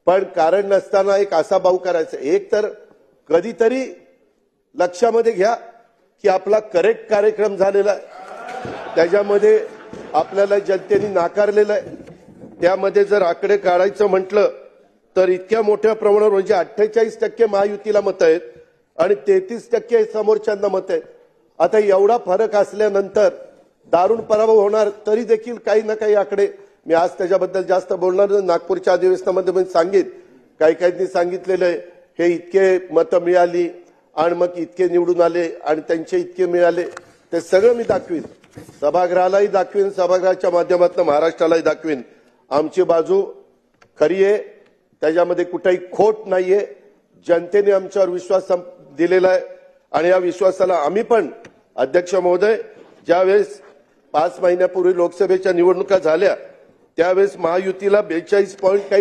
पण कारण नसताना एक असा भाऊ करायचा. एक तर कधीतरी लक्षामध्ये घ्या की आपला करेक्ट कार्यक्रम झालेला आहे, त्याच्यामध्ये आपल्याला जनतेने नाकारलेलं आहे. त्यामध्ये जर आकडे काढायचं म्हटलं तर इतक्या मोठ्या प्रमाणावर म्हणजे 48% महायुतीला मतं आहेत आणि 33% समोरच्यांना मतं आहेत. आता एवढा फरक असल्यानंतर दारुण पराभव होणार तरी देखील काही ना काही आकडे, मी आज त्याच्याबद्दल जास्त बोलणार नाही, नागपूरच्या अधिवेशनामध्ये मी सांगेन. काही काहींनी सांगितलेलं आहे हे इतके मतं मिळाली आणि मग इतके निवडून आले आणि त्यांचे इतके मिळाले, ते सगळं मी दाखवीन, सभागृहालाही दाखवीन, सभागृहाच्या माध्यमातून महाराष्ट्रालाही दाखवीन. आमची बाजू खरी आहे, त्याच्यामध्ये कुठेही खोट नाहीये. जनतेने आमच्यावर विश्वास दिलेला आहे आणि या विश्वासाला आम्ही पण, अध्यक्ष महोदय, ज्यावेळेस 5 महिन्यापूर्वी लोकसभेच्या निवडणुका झाल्या त्यावेळेस महायुतीला 42 पॉईंट काही